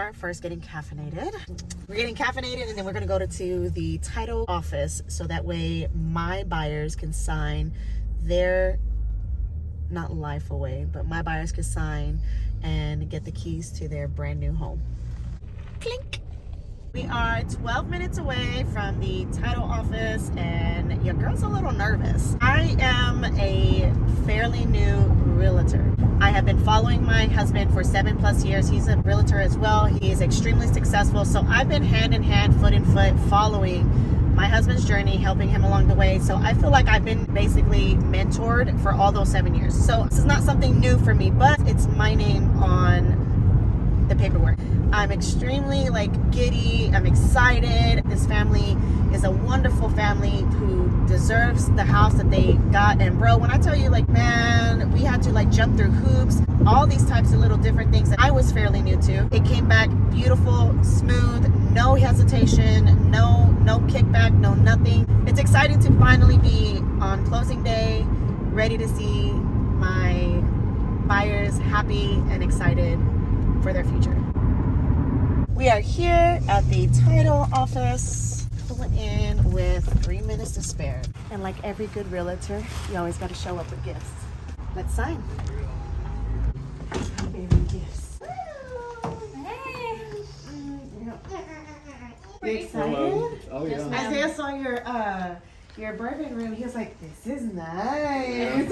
are first getting caffeinated. We're getting caffeinated, and then we're gonna go to the title office so that way my buyers can sign their, not life away, but my buyers can sign and get the keys to their brand new home. Clink. We are 12 minutes away from the title office, and your girl's a little nervous. I am a fairly new realtor. I have been following my husband for 7+ years. He's a realtor as well. He is extremely successful. So I've been hand in hand, foot in foot, following my husband's journey, helping him along the way. So I feel like I've been basically mentored for all those 7 years. So this is not something new for me, but it's my name on the paperwork. I'm extremely giddy. I'm excited. This family is a wonderful family who deserves the house that they got. And bro, when I tell you, man, we had to jump through hoops, all these types of little different things that I was fairly new to. It came back beautiful, smooth, no hesitation, no kickback, no nothing. It's exciting to finally be on closing day, ready to see my buyers happy and excited for their future. We are here at the title office, pulling in with 3 minutes to spare. And like every good realtor, you always got to show up with gifts. Let's sign. Baby gifts. Hey. You excited? Hello. Oh yeah. Isaiah saw your bourbon room. He was like, "This is nice."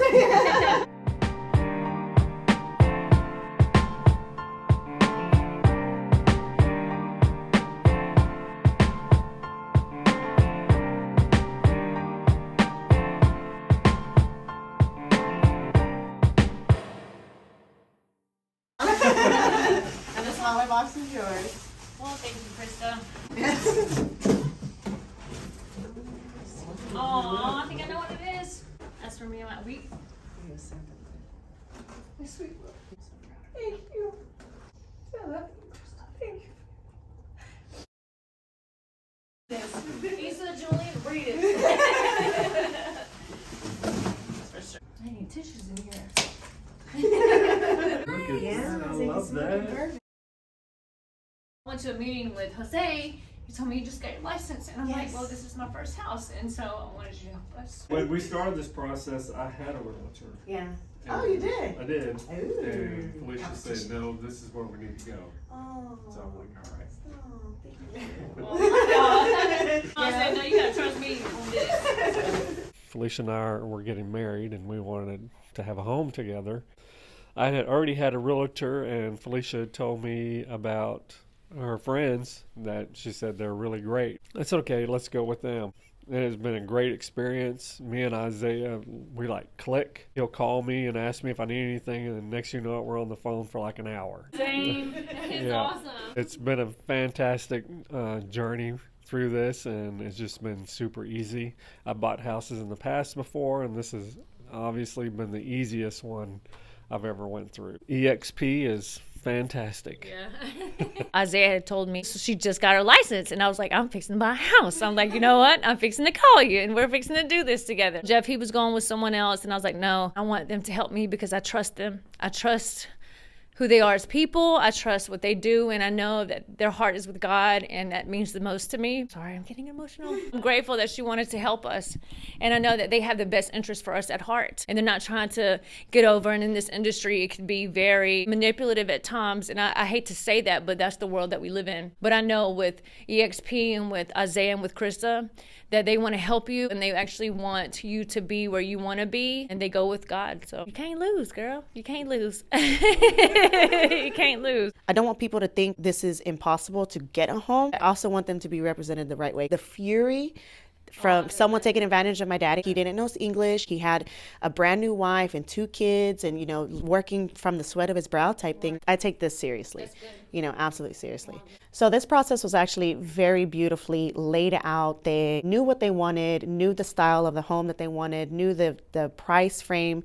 And the smaller box is yours. Well, thank you, Krista. Oh, I think I know what it is. That's for me and my week. My sweet love. Thank you. I love you, Krista. Thank you. Lisa, Julian, read it. I need tissues in here. Yeah, I love that. I went to a meeting with Jose. He told me you just got your license, and I'm Yes. like, well, this is my first house, and so I wanted you to help us. When we started this process, I had a realtor. Yeah. And Oh, you did? I did. Ooh. And Felicia said, no, this is where we need to go. Oh. So I'm like, all right. Oh, thank you. Oh my God. I said, no, you gotta trust me on this. Felicia and I were getting married, and we wanted to have a home together. I had already had a realtor, and Felicia had told me about her friends that she said they're really great. I said, okay, let's go with them. It has been a great experience. Me and Isaiah, we click. He'll call me and ask me if I need anything, and then next you know it, we're on the phone for an hour. Same. It's Yeah. awesome. It's been a fantastic journey through this, and it's just been super easy. I bought houses in the past before, and this has obviously been the easiest one I've ever went through. EXP is fantastic. Yeah. Isaiah had told me she just got her license, and I was like, I'm fixing to buy a house. I'm like, you know what? I'm fixing to call you, and we're fixing to do this together. Jeff, he was going with someone else, and I was like, no, I want them to help me because I trust them. I trust who they are as people. I trust what they do, and I know that their heart is with God, and that means the most to me. Sorry, I'm getting emotional. I'm grateful that she wanted to help us, and I know that they have the best interest for us at heart, and they're not trying to get over. And in this industry, it can be very manipulative at times, and I hate to say that, but that's the world that we live in. But I know with EXP and with Isaiah and with Krista that they want to help you, and they actually want you to be where you want to be, and they go with God. So you can't lose, girl. You can't lose. You can't lose. I don't want people to think this is impossible to get a home. I also want them to be represented the right way. The fury from someone taking advantage of my daddy. He didn't know English. He had a brand new wife and 2 kids and, working from the sweat of his brow type thing. I take this seriously, absolutely seriously. So this process was actually very beautifully laid out. They knew what they wanted, knew the style of the home that they wanted, knew the price frame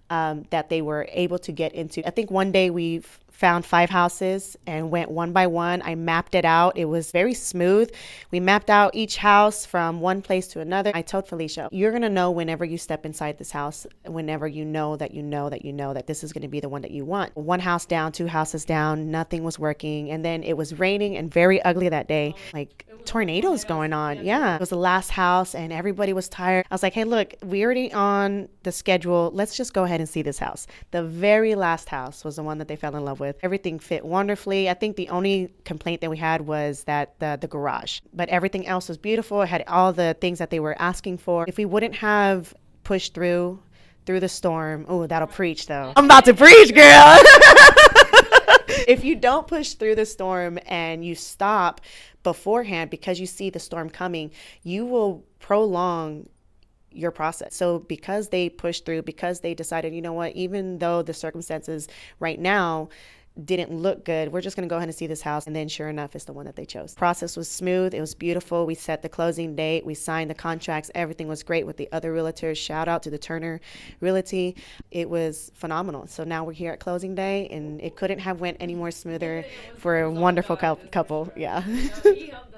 that they were able to get into. I think one day we found 5 houses and went one by one. I mapped it out. It was very smooth. We mapped out each house from one place to another. I told Felicia, you're going to know whenever you step inside this house, whenever you know that this is going to be the one that you want. One house down, 2 houses down, nothing was working. And then it was raining and very ugly that day. Like tornadoes going on. Yeah. It was the last house and everybody was tired. I was like, hey, look, we already on the schedule. Let's just go ahead and see this house. The very last house was the one that they fell in love with. Everything fit wonderfully. I think the only complaint that we had was that the garage, but everything else was beautiful. It had all the things that they were asking for. If we wouldn't have pushed through the storm, oh, that'll preach though. I'm about to preach, girl. If you don't push through the storm and you stop beforehand because you see the storm coming, you will prolong your process. So because they pushed through, because they decided, you know what, even though the circumstances right now didn't look good, we're just going to go ahead and see this house. And then sure enough, it's the one that they chose. Process was smooth. It was beautiful. We set the closing date. We signed the contracts. Everything was great with the other realtors. Shout out to the Turner Realty. It was phenomenal. So now we're here at closing day and it couldn't have went any more smoother for a wonderful couple. Yeah. He helped